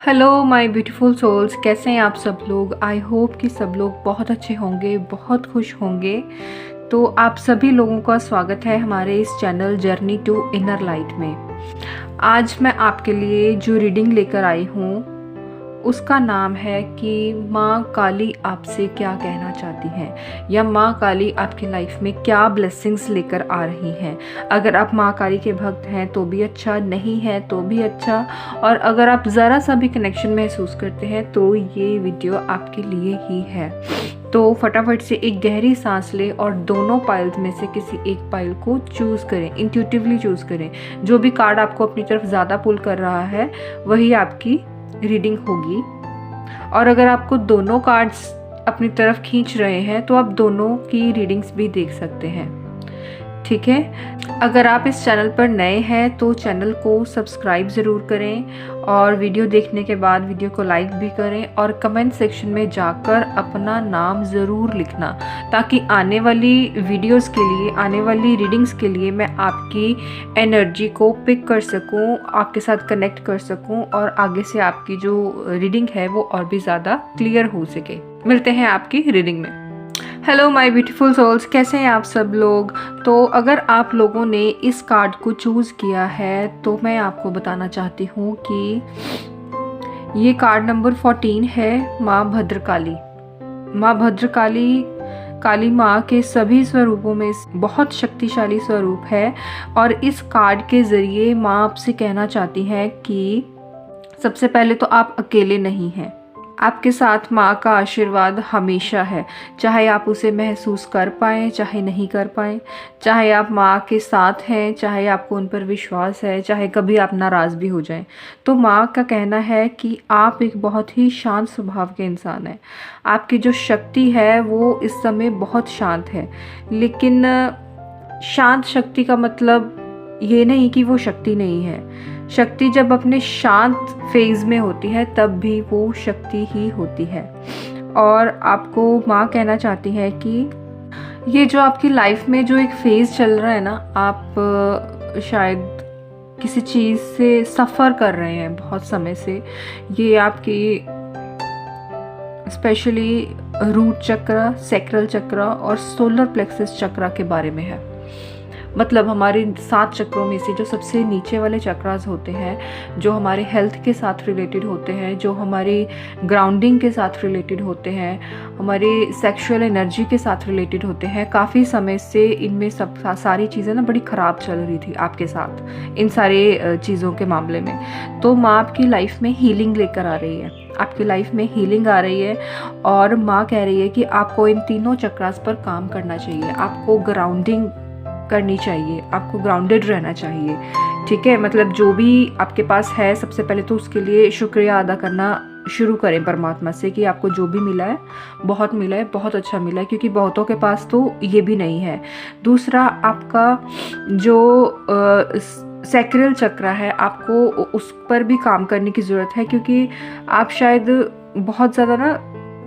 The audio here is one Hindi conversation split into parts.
हेलो माय ब्यूटीफुल सोल्स, कैसे हैं आप सब लोग। आई होप कि सब लोग बहुत अच्छे होंगे, बहुत खुश होंगे। तो आप सभी लोगों का स्वागत है हमारे इस channel journey to inner light में। आज मैं आपके लिए जो रीडिंग लेकर आई हूँ उसका नाम है कि माँ काली आपसे क्या कहना चाहती हैं, या माँ काली आपकी लाइफ में क्या ब्लेसिंग्स लेकर आ रही हैं। अगर आप माँ काली के भक्त हैं तो भी अच्छा, नहीं है तो भी अच्छा, और अगर आप ज़रा सा भी कनेक्शन महसूस करते हैं तो ये वीडियो आपके लिए ही है। तो फटाफट से एक गहरी सांस लें और दोनों पाइल्स में से किसी एक पाइल को चूज़ करें, इंट्यूटिवली चूज़ करें। जो भी कार्ड आपको अपनी तरफ ज़्यादा पुल कर रहा है वही आपकी रीडिंग होगी। और अगर आपको दोनों कार्ड्स अपनी तरफ खींच रहे हैं तो आप दोनों की रीडिंग्स भी देख सकते हैं, ठीक है। अगर आप इस चैनल पर नए हैं तो चैनल को सब्सक्राइब ज़रूर करें, और वीडियो देखने के बाद वीडियो को लाइक भी करें, और कमेंट सेक्शन में जाकर अपना नाम ज़रूर लिखना, ताकि आने वाली वीडियोस के लिए, आने वाली रीडिंग्स के लिए मैं आपकी एनर्जी को पिक कर सकूं, आपके साथ कनेक्ट कर सकूं, और आगे से आपकी जो रीडिंग है वो और भी ज़्यादा क्लियर हो सके। मिलते हैं आपकी रीडिंग में। हेलो माय ब्यूटीफुल सोल्स, कैसे हैं आप सब लोग। तो अगर आप लोगों ने इस कार्ड को चूज़ किया है तो मैं आपको बताना चाहती हूँ कि ये कार्ड नंबर 14 है, माँ भद्रकाली। माँ भद्रकाली काली माँ के सभी स्वरूपों में बहुत शक्तिशाली स्वरूप है, और इस कार्ड के ज़रिए माँ आपसे कहना चाहती हैं कि सबसे पहले तो आप अकेले नहीं हैं, आपके साथ माँ का आशीर्वाद हमेशा है। चाहे आप उसे महसूस कर पाएँ, चाहे नहीं कर पाएँ, चाहे आप माँ के साथ हैं, चाहे आपको उन पर विश्वास है, चाहे कभी आप नाराज़ भी हो जाएं, तो माँ का कहना है कि आप एक बहुत ही शांत स्वभाव के इंसान हैं। आपकी जो शक्ति है वो इस समय बहुत शांत है, लेकिन शांत शक्ति का मतलब ये नहीं कि वो शक्ति नहीं है। शक्ति जब अपने शांत फेज में होती है तब भी वो शक्ति ही होती है। और आपको माँ कहना चाहती है कि ये जो आपकी लाइफ में जो एक फेज चल रहा है ना, आप शायद किसी चीज़ से सफ़र कर रहे हैं बहुत समय से। ये आपकी स्पेशली रूट चक्र, सैक्रल चक्र और सोलर प्लेक्सस चक्र के बारे में है। मतलब हमारे 7 चक्रों में से जो सबसे नीचे वाले चक्रास होते हैं, जो हमारे हेल्थ के साथ रिलेटेड होते हैं, जो हमारी ग्राउंडिंग के साथ रिलेटेड होते हैं, हमारी सेक्सुअल एनर्जी के साथ रिलेटेड होते हैं। काफ़ी समय से इनमें सब सारी चीज़ें ना बड़ी ख़राब चल रही थी आपके साथ, इन सारे चीज़ों के मामले में। तो माँ आपकी लाइफ में हीलिंग लेकर आ रही है, आपकी लाइफ में हीलिंग आ रही है, और माँ कह रही है कि आपको इन तीनों चक्रास पर काम करना चाहिए। आपको ग्राउंडिंग करनी चाहिए, आपको ग्राउंडेड रहना चाहिए, ठीक है। मतलब जो भी आपके पास है, सबसे पहले तो उसके लिए शुक्रिया अदा करना शुरू करें परमात्मा से कि आपको जो भी मिला है बहुत मिला है, बहुत अच्छा मिला है, क्योंकि बहुतों के पास तो ये भी नहीं है। दूसरा, आपका जो सैक्रल चक्र है, आपको उस पर भी काम करने की ज़रूरत है, क्योंकि आप शायद बहुत ज़्यादा ना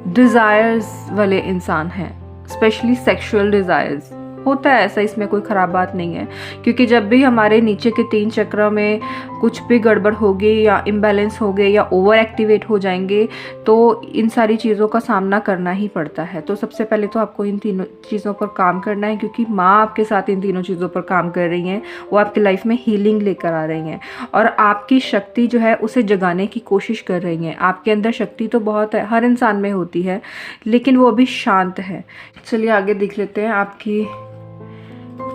डिज़ायर्स वाले इंसान हैं, स्पेशली सेक्सुअल डिज़ायर्स। होता है ऐसा, इसमें कोई ख़राब बात नहीं है, क्योंकि जब भी हमारे नीचे के 3 चक्र में कुछ भी गड़बड़ होगी या इम्बैलेंस हो गए या ओवर एक्टिवेट हो जाएंगे तो इन सारी चीज़ों का सामना करना ही पड़ता है। तो सबसे पहले तो आपको इन तीनों चीज़ों पर काम करना है, क्योंकि माँ आपके साथ इन तीनों चीज़ों पर काम कर रही हैं। वो आपकी लाइफ में हीलिंग लेकर आ रही हैं, और आपकी शक्ति जो है उसे जगाने की कोशिश कर रही हैं। आपके अंदर शक्ति तो बहुत है, हर इंसान में होती है, लेकिन वो अभी शांत है। चलिए आगे देख लेते हैं आपकी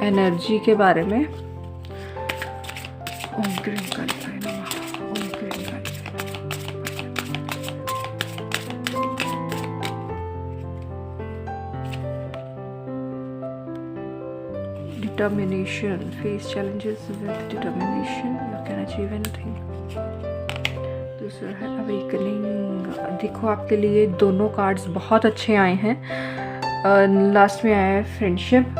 एनर्जी के बारे में। ओम ग्रीम काली नमः, ओम grim Kali. Determination, face challenges with determination, you can achieve anything. दूसरा है awakening। देखो आपके लिए दोनों कार्ड्स बहुत अच्छे आए हैं। लास्ट में आया है फ्रेंडशिप।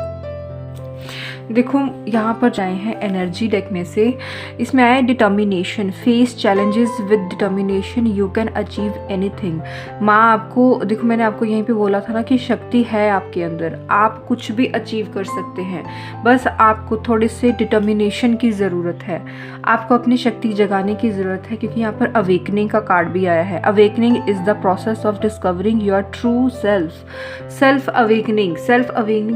देखो यहाँ पर जाए हैं एनर्जी डेक में से, इसमें आया determination, face challenges with determination, you can achieve anything. माँ आपको, देखो मैंने आपको यहीं पे बोला था ना कि शक्ति है आपके अंदर, आप कुछ भी अचीव कर सकते हैं, बस आपको थोड़े से डिटर्मिनेशन की ज़रूरत है, आपको अपनी शक्ति जगाने की ज़रूरत है। क्योंकि यहाँ पर अवेकनिंग का कार्ड भी आया है। Awakening is the process of discovering your true self awakening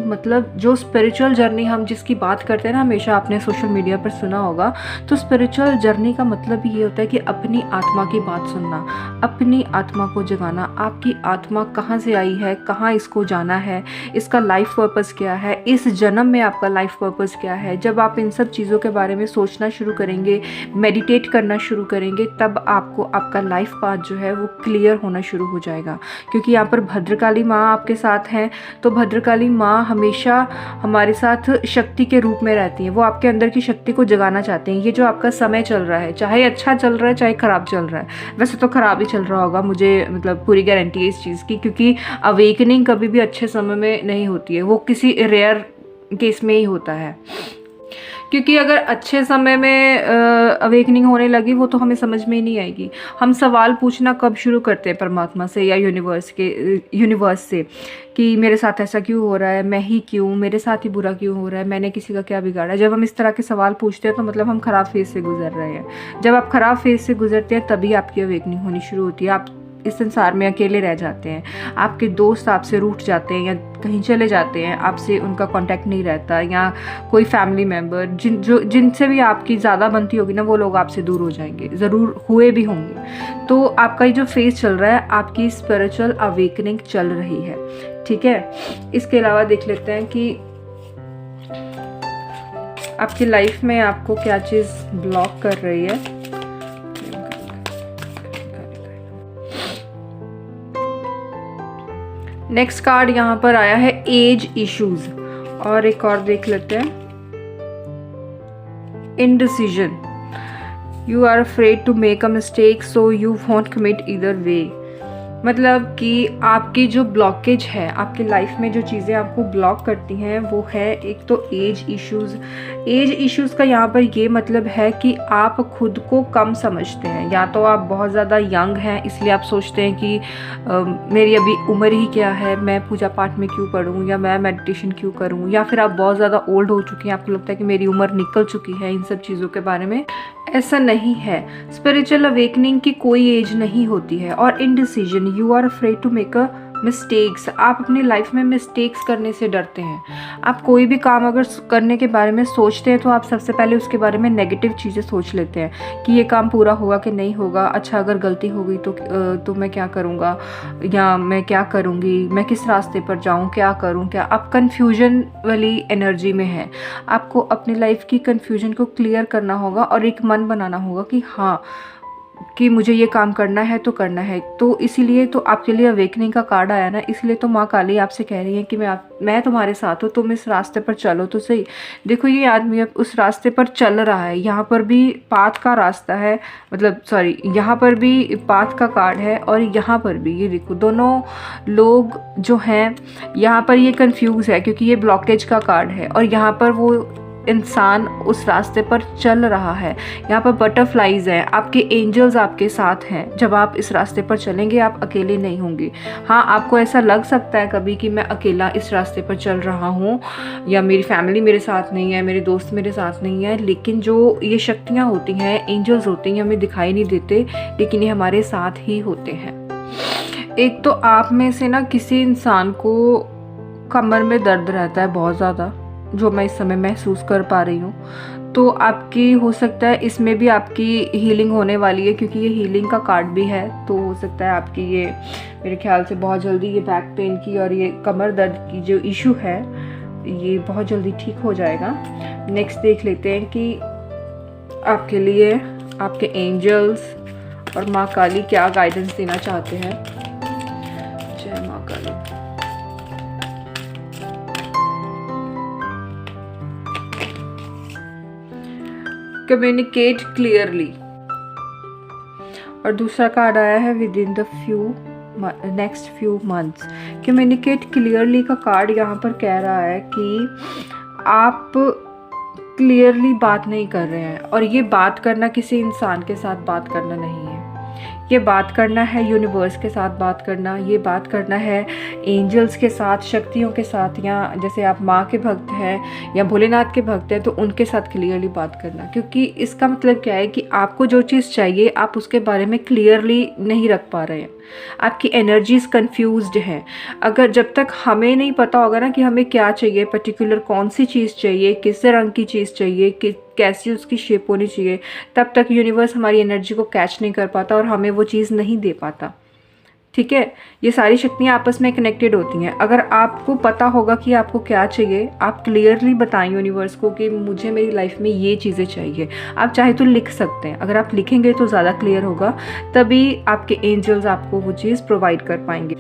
मतलब जो स्पिरिचुअल जर्नी हम जिसकी बात करते हैं ना, हमेशा आपने सोशल मीडिया पर सुना होगा, तो स्पिरिचुअल जर्नी का मतलब ये होता है कि अपनी आत्मा की बात सुनना, अपनी आत्मा को जगाना। आपकी आत्मा कहाँ से आई है, कहाँ इसको जाना है, इसका लाइफ पर्पस क्या है, इस जन्म में आपका लाइफ पर्पस क्या है। जब आप इन सब चीज़ों के बारे में सोचना शुरू करेंगे, मेडिटेट करना शुरू करेंगे, तब आपको आपका लाइफ पाथ जो है वो क्लियर होना शुरू हो जाएगा। क्योंकि यहाँ पर भद्रकाली माँ आपके साथ हैं, तो भद्रकाली माँ हमेशा हमारे साथ शक्ति के रूप में रहती हैं। वो आपके अंदर की शक्ति को जगाना चाहते हैं। ये जो आपका समय चल रहा है, चाहे अच्छा चल रहा है चाहे ख़राब चल रहा है, वैसे तो ख़राब ही चल रहा होगा, मुझे मतलब पूरी गारंटी है इस चीज़ की, क्योंकि अवेकनिंग कभी भी अच्छे समय में नहीं होती है, वो किसी रेयर केस में ही होता है। क्योंकि अगर अच्छे समय में अवेकनिंग होने लगी, वो तो हमें समझ में ही नहीं आएगी। हम सवाल पूछना कब शुरू करते हैं परमात्मा से या यूनिवर्स से कि मेरे साथ ऐसा क्यों हो रहा है, मैं ही क्यों, मेरे साथ ही बुरा क्यों हो रहा है, मैंने किसी का क्या बिगाड़ा। जब हम इस तरह के सवाल पूछते हैं तो मतलब हम ख़राब फेज से गुजर रहे हैं। जब आप ख़राब फेज से गुजरते हैं तभी आपकी अवेकनिंग होनी शुरू होती है। आप इस संसार में अकेले रह जाते हैं, आपके दोस्त आपसे रूठ जाते हैं या कहीं चले जाते हैं, आपसे उनका कांटेक्ट नहीं रहता, या कोई फैमिली मेम्बर जिनसे भी आपकी ज़्यादा बनती होगी ना, वो लोग आपसे दूर हो जाएंगे, ज़रूर हुए भी होंगे। तो आपका ये जो फेज चल रहा है, आपकी स्पिरिचुअल अवेकनिंग चल रही है, ठीक है। इसके अलावा देख लेते हैं कि आपकी लाइफ में आपको क्या चीज़ ब्लॉक कर रही है। नेक्स्ट कार्ड यहाँ पर आया है एज इश्यूज, और एक और देख लेते हैं indecision, you are afraid to make a mistake so you won't commit either way. मतलब कि आपकी जो ब्लॉकेज है, आपकी लाइफ में जो चीज़ें आपको ब्लॉक करती हैं वो है एक तो एज इश्यूज़। एज इश्यूज़ का यहाँ पर ये मतलब है कि आप खुद को कम समझते हैं, या तो आप बहुत ज़्यादा यंग हैं इसलिए आप सोचते हैं कि मेरी अभी उम्र ही क्या है, मैं पूजा पाठ में क्यों पढ़ूँ या मैं मेडिटेशन क्यों करूँ, या फिर आप बहुत ज़्यादा ओल्ड हो चुके हैं, आपको लगता है कि मेरी उम्र निकल चुकी है इन सब चीज़ों के बारे में। ऐसा नहीं है, स्पिरिचुअल अवेकनिंग की कोई एज नहीं होती है। और indecision, you are afraid to make a mistakes, आप अपनी लाइफ में मिस्टेक्स करने से डरते हैं। आप कोई भी काम अगर करने के बारे में सोचते हैं तो आप सबसे पहले उसके बारे में नेगेटिव चीज़ें सोच लेते हैं कि ये काम पूरा होगा कि नहीं होगा, अच्छा अगर गलती हो गई तो मैं क्या करूँगा, या मैं क्या करूँगी, मैं किस रास्ते पर जाऊँ, क्या करूँ, क्या। आप कन्फ्यूजन वाली एनर्जी में है, आपको अपनी लाइफ की कन्फ्यूजन को क्लियर करना होगा और एक मन बनाना होगा कि हाँ, कि मुझे ये काम करना है तो करना है। तो इसीलिए तो आपके लिए अवेकनिंग का कार्ड आया ना, इसलिए तो माँ काली आपसे कह रही है कि मैं तुम्हारे साथ हूँ, तुम इस रास्ते पर चलो तो सही। देखो ये आदमी अब उस रास्ते पर चल रहा है, यहाँ पर भी पाथ का रास्ता है, मतलब सॉरी, यहाँ पर भी पाथ का कार्ड है और यहाँ पर भी, ये देखो दोनों लोग जो हैं यहाँ पर ये कंफ्यूज है क्योंकि ये ब्लॉकेज का कार्ड है, और यहाँ पर वो इंसान उस रास्ते पर चल रहा है। यहाँ पर बटरफ्लाइज हैं, आपके एंजल्स आपके साथ हैं। जब आप इस रास्ते पर चलेंगे आप अकेले नहीं होंगे। हाँ, आपको ऐसा लग सकता है कभी कि मैं अकेला इस रास्ते पर चल रहा हूँ, या मेरी फैमिली मेरे साथ नहीं है, मेरे दोस्त मेरे साथ नहीं है, लेकिन जो ये शक्तियाँ होती हैं, एंजल्स होते हैं, हमें दिखाई नहीं देते लेकिन ये हमारे साथ ही होते हैं। एक तो आप में से ना किसी इंसान को कमर में दर्द रहता है बहुत ज़्यादा, जो मैं इस समय महसूस कर पा रही हूँ। तो आपकी हो सकता है इसमें भी आपकी हीलिंग होने वाली है, क्योंकि ये हीलिंग का कार्ड भी है। तो हो सकता है आपकी ये, मेरे ख्याल से बहुत जल्दी ये बैक पेन की और ये कमर दर्द की जो इशू है ये बहुत जल्दी ठीक हो जाएगा। नेक्स्ट देख लेते हैं कि आपके लिए आपके एंजल्स और माँ काली क्या गाइडेंस देना चाहते हैं। जय माँ काली। कम्युनिकेट क्लियरली, और दूसरा कार्ड आया है with in the next few months. Communicate clearly का कार्ड यहाँ पर कह रहा है कि आप क्लियरली बात नहीं कर रहे हैं। और ये बात करना किसी इंसान के साथ बात करना नहीं है, ये बात करना है यूनिवर्स के साथ बात करना, ये बात करना है एंजल्स के साथ, शक्तियों के साथ, या जैसे आप माँ के भक्त हैं या भोलेनाथ के भक्त हैं तो उनके साथ क्लियरली बात करना। क्योंकि इसका मतलब क्या है कि आपको जो चीज़ चाहिए आप उसके बारे में क्लियरली नहीं रख पा रहे हैं, आपकी एनर्जीज कंफ्यूज्ड हैं। अगर जब तक हमें नहीं पता होगा ना कि हमें क्या चाहिए, पर्टिकुलर कौन सी चीज़ चाहिए, किस रंग की चीज़ चाहिए, कि कैसी उसकी शेप होनी चाहिए, तब तक यूनिवर्स हमारी एनर्जी को कैच नहीं कर पाता और हमें वो चीज़ नहीं दे पाता। ठीक है, ये सारी शक्तियाँ आपस में कनेक्टेड होती हैं। अगर आपको पता होगा कि आपको क्या चाहिए, आप क्लियरली बताएं यूनिवर्स को कि मुझे मेरी लाइफ में ये चीज़ें चाहिए। आप चाहे तो लिख सकते हैं, अगर आप लिखेंगे तो ज़्यादा क्लियर होगा, तभी आपके एंजल्स आपको वो चीज़ प्रोवाइड कर पाएंगे।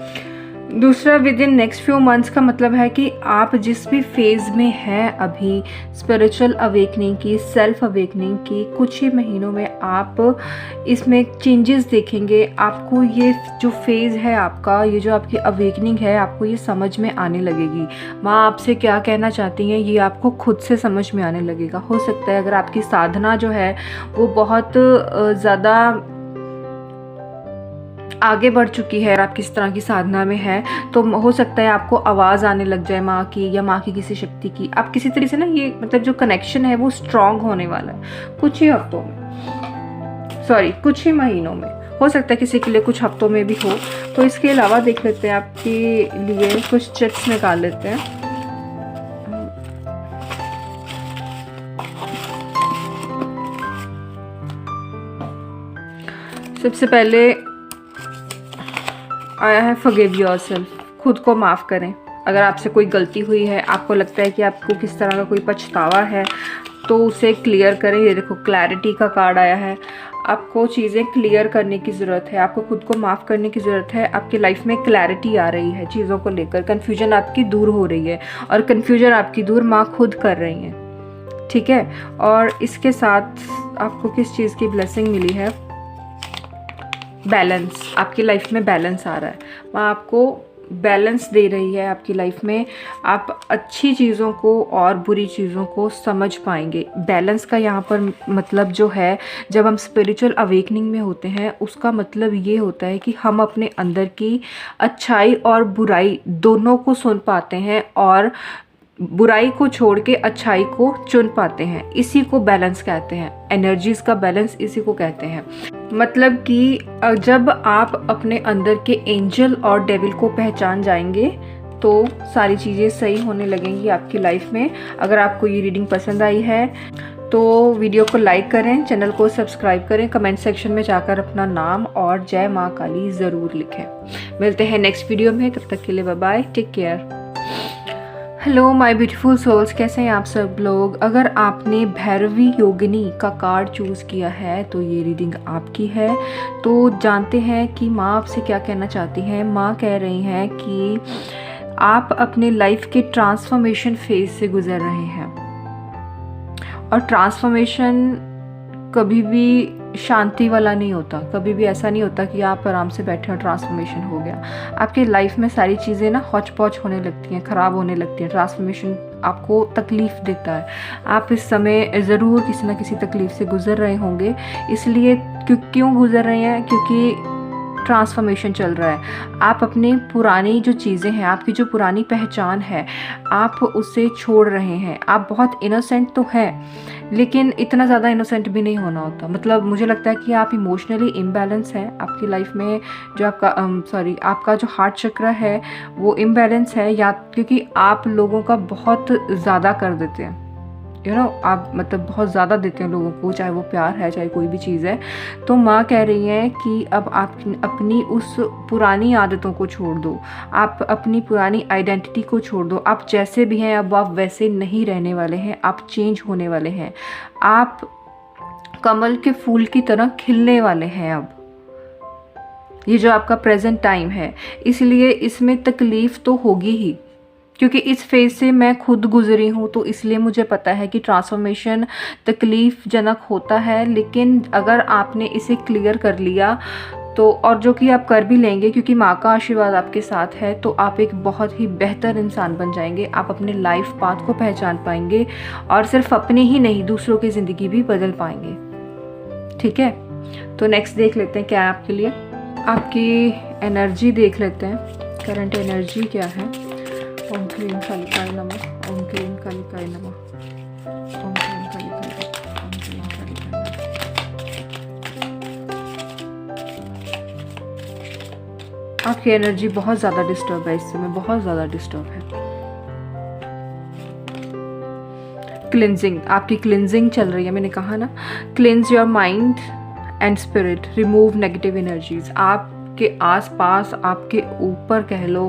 दूसरा, with in next few months का मतलब है कि आप जिस भी फेज़ में हैं अभी, स्पिरिचुअल अवेकनिंग की, सेल्फ अवेकनिंग की, कुछ ही महीनों में आप इसमें चेंजेस देखेंगे। आपको ये जो फेज़ है आपका, ये जो आपकी अवेकनिंग है, आपको ये समझ में आने लगेगी। माँ आपसे क्या कहना चाहती हैं ये आपको खुद से समझ में आने लगेगा। हो सकता है अगर आपकी साधना जो है वो बहुत ज़्यादा आगे बढ़ चुकी है, आप किस तरह की साधना में है, तो हो सकता है आपको आवाज़ आने लग जाए माँ की या माँ की किसी शक्ति की। आप किसी तरीके से ना, ये मतलब जो कनेक्शन है वो स्ट्रॉन्ग होने वाला है कुछ ही हफ्तों में, सॉरी कुछ ही महीनों में। हो सकता है किसी के लिए कुछ हफ्तों में भी हो। तो इसके अलावा देख लेते हैं, आपके लिए कुछ टिप्स निकाल लेते हैं। सबसे पहले आया है फॉरगिव योरसेल्फ, खुद को माफ़ करें। अगर आपसे कोई गलती हुई है, आपको लगता है कि आपको किस तरह का कोई पछतावा है, तो उसे क्लियर करें। ये देखो क्लैरिटी का कार्ड आया है। आपको चीज़ें क्लियर करने की ज़रूरत है, आपको खुद को माफ़ करने की ज़रूरत है। आपकी लाइफ में क्लैरिटी आ रही है चीज़ों को लेकर, कन्फ्यूजन आपकी दूर हो रही है, और कन्फ्यूजन आपकी दूर माँ खुद कर रही हैं। ठीक है, और इसके साथ आपको किस चीज़ की ब्लेसिंग मिली है? बैलेंस। आपकी लाइफ में बैलेंस आ रहा है, माँ आपको बैलेंस दे रही है आपकी लाइफ में। आप अच्छी चीज़ों को और बुरी चीज़ों को समझ पाएंगे। बैलेंस का यहाँ पर मतलब जो है, जब हम स्पिरिचुअल अवेकनिंग में होते हैं, उसका मतलब ये होता है कि हम अपने अंदर की अच्छाई और बुराई दोनों को सुन पाते हैं और बुराई को छोड़ के अच्छाई को चुन पाते हैं। इसी को बैलेंस कहते हैं, एनर्जीज का बैलेंस इसी को कहते हैं। मतलब कि जब आप अपने अंदर के एंजल और डेविल को पहचान जाएंगे तो सारी चीज़ें सही होने लगेंगी आपकी लाइफ में। अगर आपको ये रीडिंग पसंद आई है तो वीडियो को लाइक करें, चैनल को सब्सक्राइब करें, कमेंट सेक्शन में जाकर अपना नाम और जय माँ काली ज़रूर लिखें। मिलते हैं नेक्स्ट वीडियो में, तब तक के लिए bye bye, take care. Hello my beautiful souls, कैसे हैं आप सब लोग? अगर आपने भैरवी योगिनी का कार्ड चूज़ किया है तो ये रीडिंग आपकी है। तो जानते हैं कि माँ आपसे क्या कहना चाहती हैं। माँ कह रही हैं कि आप अपने लाइफ के ट्रांसफॉर्मेशन फेज से गुजर रहे हैं, और ट्रांसफॉर्मेशन कभी भी शांति वाला नहीं होता। कभी भी ऐसा नहीं होता कि आप आराम से बैठे और ट्रांसफॉर्मेशन हो गया। आपके लाइफ में सारी चीज़ें ना हौच पौच होने लगती हैं, ख़राब होने लगती हैं। ट्रांसफॉर्मेशन आपको तकलीफ़ देता है। आप इस समय ज़रूर किसी ना किसी तकलीफ़ से गुज़र रहे होंगे। इसलिए क्यों गुज़र रहे हैं? क्योंकि ट्रांसफॉर्मेशन चल रहा है। आप अपनी पुरानी जो चीज़ें हैं, आपकी जो पुरानी पहचान है, आप उसे छोड़ रहे हैं। आप बहुत इनोसेंट तो हैं, लेकिन इतना ज़्यादा इनोसेंट भी नहीं होना होता। मतलब मुझे लगता है कि आप इमोशनली इम्बैलेंस हैं। आपकी लाइफ में जो आपका जो हार्ट चक्र है वो इम्बैलेंस है, या क्योंकि आप लोगों का बहुत ज़्यादा कर देते हैं। आप मतलब बहुत ज़्यादा देते हैं लोगों को, चाहे वो प्यार है चाहे कोई भी चीज़ है। तो माँ कह रही है कि अब आप अपनी उस पुरानी आदतों को छोड़ दो, आप अपनी पुरानी आइडेंटिटी को छोड़ दो। आप जैसे भी हैं अब आप वैसे नहीं रहने वाले हैं, आप चेंज होने वाले हैं। आप कमल के फूल की तरह खिलने वाले हैं। अब ये जो आपका प्रेजेंट टाइम है, इसलिए इसमें तकलीफ़ तो होगी ही, क्योंकि इस फेज़ से मैं खुद गुजरी हूँ, तो इसलिए मुझे पता है कि ट्रांसफॉर्मेशन तकलीफ़ जनक होता है। लेकिन अगर आपने इसे क्लियर कर लिया तो और जो कि आप कर भी लेंगे, क्योंकि माँ का आशीर्वाद आपके साथ है, तो आप एक बहुत ही बेहतर इंसान बन जाएंगे। आप अपने लाइफ पाथ को पहचान पाएंगे और सिर्फ अपनी ही नहीं, दूसरों की ज़िंदगी भी बदल पाएंगे। ठीक है, तो नेक्स्ट देख लेते हैं क्या है आपके लिए। आपकी एनर्जी देख लेते हैं, करंट एनर्जी क्या है। ओम क्लीम कालिकाय नमः, ओम क्लीम कालिकाय नमः, ओम क्लीम कालिकाय नमः, ओम क्लीम कालिकाय नमः। आपकी एनर्जी बहुत ज़्यादा डिस्टर्ब है, इस समय बहुत ज़्यादा डिस्टर्ब है। क्लिनजिंग, आपकी क्लिनजिंग चल रही है, मैंने कहा ना, cleanse your mind and spirit, remove negative energies. आपके आसपास, आपके ऊपर कह लो,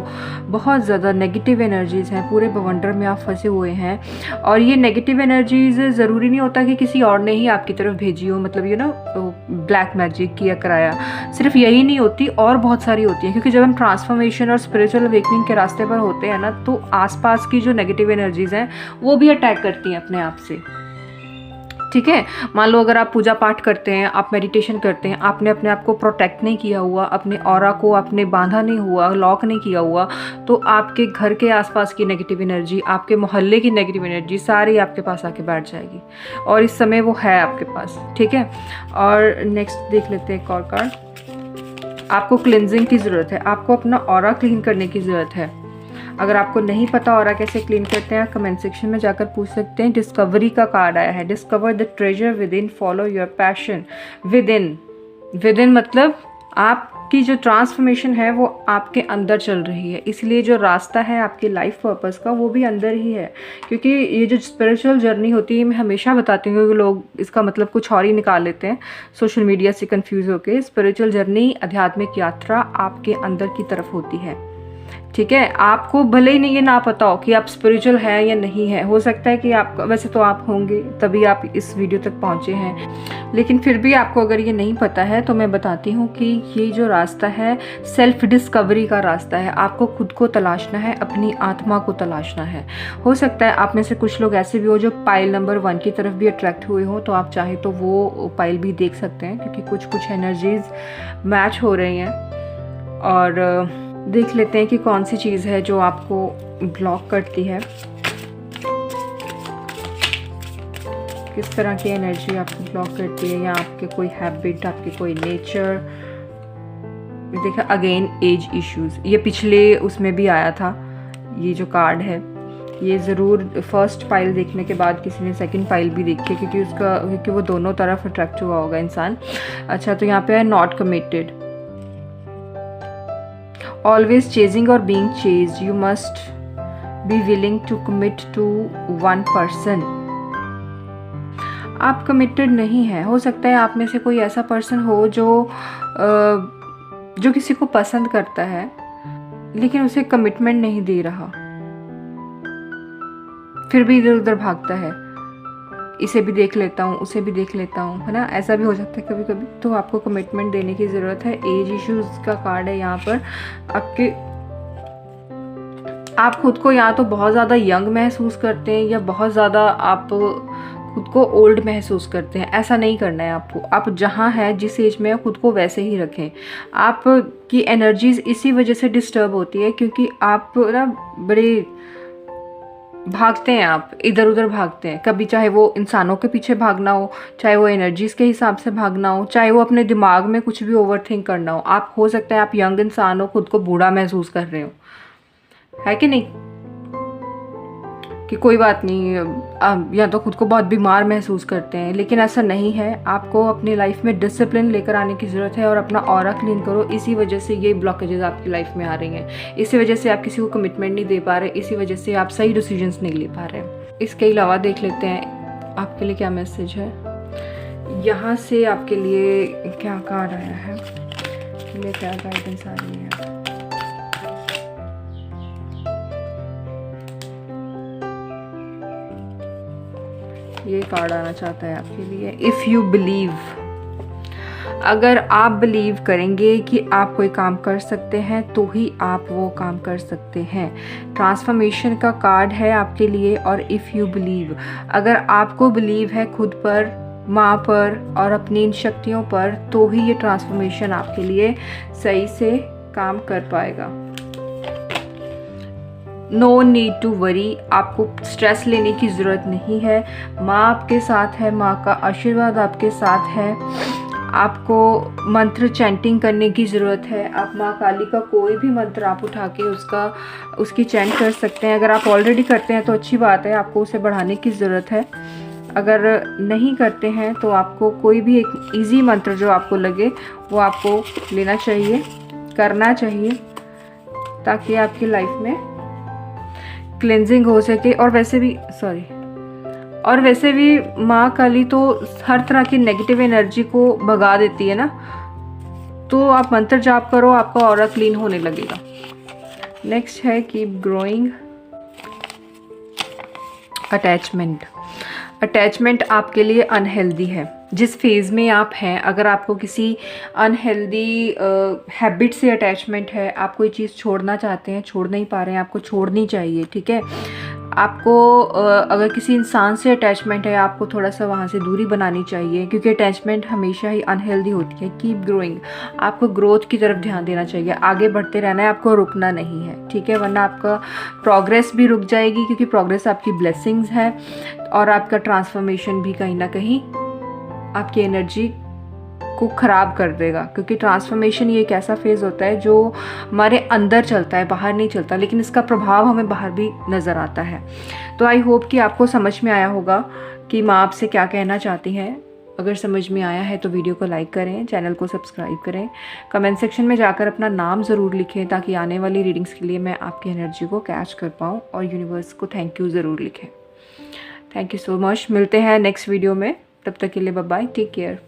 बहुत ज़्यादा नेगेटिव एनर्जीज हैं, पूरे बवंडर में आप फंसे हुए हैं। और ये नेगेटिव एनर्जीज ज़रूरी नहीं होता कि किसी और ने ही आपकी तरफ भेजी हो, मतलब ये ना ब्लैक मैजिक किया कराया, सिर्फ यही नहीं होती, और बहुत सारी होती हैं। क्योंकि जब हम ट्रांसफॉर्मेशन और स्पिरिचुअल अवेकनिंग के रास्ते पर होते हैं ना, तो आसपास की जो नेगेटिव एनर्जीज हैं वो भी अटैक करती हैं अपने आप से। ठीक है, मान लो अगर आप पूजा पाठ करते हैं, आप मेडिटेशन करते हैं, आपने अपने आप को प्रोटेक्ट नहीं किया हुआ, अपने ऑरा को आपने बांधा नहीं हुआ, लॉक नहीं किया हुआ, तो आपके घर के आसपास की नेगेटिव एनर्जी, आपके मोहल्ले की नेगेटिव एनर्जी सारी आपके पास आके बैठ जाएगी। और इस समय वो है आपके पास। ठीक है, और नेक्स्ट देख लेते हैं एक और कार्ड। आपको क्लिनजिंग की ज़रूरत है, आपको अपना ऑरा क्लीन करने की ज़रूरत है। अगर आपको नहीं पता ऑरा कैसे क्लीन करते हैं, कमेंट सेक्शन में जाकर पूछ सकते हैं। डिस्कवरी का कार्ड आया है, discover the treasure with in, follow your passion with in. With in मतलब आपकी जो ट्रांसफॉर्मेशन है वो आपके अंदर चल रही है, इसलिए जो रास्ता है आपकी लाइफ पर्पस का वो भी अंदर ही है। क्योंकि ये जो स्पिरिचुअल जर्नी होती है, मैं हमेशा बताती हूँ कि लोग इसका मतलब कुछ और ही निकाल लेते हैं सोशल मीडिया से कंफ्यूज होकर। स्पिरिचुअल जर्नी, आध्यात्मिक यात्रा आपके अंदर की तरफ होती है। ठीक है, आपको भले ही नहीं ये ना पता हो कि आप स्पिरिचुअल हैं या नहीं है, हो सकता है कि आप, वैसे तो आप होंगे तभी आप इस वीडियो तक पहुंचे हैं, लेकिन फिर भी आपको अगर ये नहीं पता है तो मैं बताती हूँ कि ये जो रास्ता है सेल्फ डिस्कवरी का रास्ता है। आपको खुद को तलाशना है, अपनी आत्मा को तलाशना है। हो सकता है आप में से कुछ लोग ऐसे भी हो जो पाइल नंबर 1 की तरफ भी अट्रैक्ट हुए हो, तो आप चाहे तो वो पाइल भी देख सकते हैं, क्योंकि कुछ एनर्जीज मैच हो रही हैं। और देख लेते हैं कि कौन सी चीज़ है जो आपको ब्लॉक करती है, किस तरह की एनर्जी आपको ब्लॉक करती है, या आपके कोई हैबिट, आपके कोई नेचर। देखा अगेन एज इश्यूज, ये पिछले उसमें भी आया था। ये जो कार्ड है ये ज़रूर फर्स्ट पाइल देखने के बाद किसी ने सेकंड पाइल भी देखी है, क्योंकि वो दोनों तरफ अट्रैक्ट हुआ होगा इंसान। अच्छा, तो यहाँ पे है not committed, always chasing or being chased, you must be willing to commit to one person। आप कमिटेड नहीं है। हो सकता है आप में से कोई ऐसा पर्सन हो जो किसी को पसंद करता है लेकिन उसे कमिटमेंट नहीं दे रहा, फिर भी इधर उधर भागता है, इसे भी देख लेता हूँ, उसे भी देख लेता हूँ, है ना, ऐसा भी हो सकता है कभी कभी। तो आपको कमिटमेंट देने की ज़रूरत है। एज इश्यूज का कार्ड है यहाँ पर। आप खुद को या तो बहुत ज़्यादा यंग महसूस करते हैं या बहुत ज़्यादा आप खुद को ओल्ड महसूस करते हैं। ऐसा नहीं करना है आपको। आप जहाँ हैं, जिस एज में खुद को वैसे ही रखें। आपकी एनर्जीज इसी वजह से डिस्टर्ब होती है क्योंकि आप ना बड़े भागते हैं, आप इधर उधर भागते हैं। कभी चाहे वो इंसानों के पीछे भागना हो, चाहे वो एनर्जीज के हिसाब से भागना हो, चाहे वो अपने दिमाग में कुछ भी ओवरथिंक करना हो। आप हो सकता है आप यंग इंसान हो, खुद को बूढ़ा महसूस कर रहे हो, है कि नहीं, कि कोई बात नहीं, या तो खुद को बहुत बीमार महसूस करते हैं, लेकिन ऐसा नहीं है। आपको अपनी लाइफ में डिसिप्लिन लेकर आने की ज़रूरत है और अपना ऑरा क्लीन करो। इसी वजह से ये ब्लॉकेजेस आपकी लाइफ में आ रही हैं, इसी वजह से आप किसी को कमिटमेंट नहीं दे पा रहे, इसी वजह से आप सही डिसीजंस नहीं ले पा रहे। इसके अलावा देख लेते हैं आपके लिए क्या मैसेज है। यहाँ से आपके लिए क्या कार्ड आया है, आपके लिए क्या गाइडेंस आ रही है। ये कार्ड आना चाहता है आपके लिए, इफ़ यू बिलीव। अगर आप बिलीव करेंगे कि आप कोई काम कर सकते हैं तो ही आप वो काम कर सकते हैं। ट्रांसफॉर्मेशन का कार्ड है आपके लिए। और इफ़ यू बिलीव, अगर आपको बिलीव है खुद पर माँ पर और अपनी इन शक्तियों पर, तो ही ये ट्रांसफॉर्मेशन आपके लिए सही से काम कर पाएगा। नो नीड टू वरी, आपको स्ट्रेस लेने की ज़रूरत नहीं है। माँ आपके साथ है, माँ का आशीर्वाद आपके साथ है। आपको मंत्र चैंटिंग करने की ज़रूरत है। आप माँ काली का कोई भी मंत्र आप उठा के उसकी चैंट कर सकते हैं। अगर आप ऑलरेडी करते हैं तो अच्छी बात है, आपको उसे बढ़ाने की ज़रूरत है। अगर नहीं करते हैं तो आपको कोई भी एक इजी मंत्र जो आपको लगे वो आपको लेना चाहिए, करना चाहिए, ताकि आपकी लाइफ में क्लेंजिंग हो सके। और वैसे भी माँ काली तो हर तरह की नेगेटिव एनर्जी को भगा देती है ना, तो आप मंत्र जाप करो, आपका ऑरा क्लीन होने लगेगा। नेक्स्ट है कीप ग्रोइंग। अटैचमेंट आपके लिए अनहेल्दी है। जिस फेज़ में आप हैं, अगर आपको किसी अनहेल्दी हैबिट से अटैचमेंट है, आप कोई चीज़ छोड़ना चाहते हैं, छोड़ नहीं पा रहे हैं, आपको छोड़नी चाहिए, ठीक है। आपको अगर किसी इंसान से अटैचमेंट है, आपको थोड़ा सा वहाँ से दूरी बनानी चाहिए, क्योंकि अटैचमेंट हमेशा ही अनहेल्दी होती है। कीप ग्रोइंग, आपको ग्रोथ की तरफ ध्यान देना चाहिए, आगे बढ़ते रहना है, आपको रुकना नहीं है, ठीक है। वरना आपका प्रोग्रेस भी रुक जाएगी, क्योंकि प्रोग्रेस आपकी ब्लेसिंग्स है, और आपका ट्रांसफॉर्मेशन भी कहीं ना कहीं आपकी एनर्जी को ख़राब कर देगा। क्योंकि ट्रांसफॉर्मेशन ये एक ऐसा फेज़ होता है जो हमारे अंदर चलता है, बाहर नहीं चलता, लेकिन इसका प्रभाव हमें बाहर भी नज़र आता है। तो आई होप कि आपको समझ में आया होगा कि माँ आपसे क्या कहना चाहती हैं। अगर समझ में आया है तो वीडियो को लाइक करें, चैनल को सब्सक्राइब करें, कमेंट सेक्शन में जाकर अपना नाम ज़रूर लिखें, ताकि आने वाली रीडिंग्स के लिए मैं आपकी एनर्जी को कैच कर पाऊँ, और यूनिवर्स को थैंक यू ज़रूर लिखें। Thank you so much. मिलते हैं नेक्स्ट वीडियो में, तब तक के लिए बाय बाय, टेक केयर।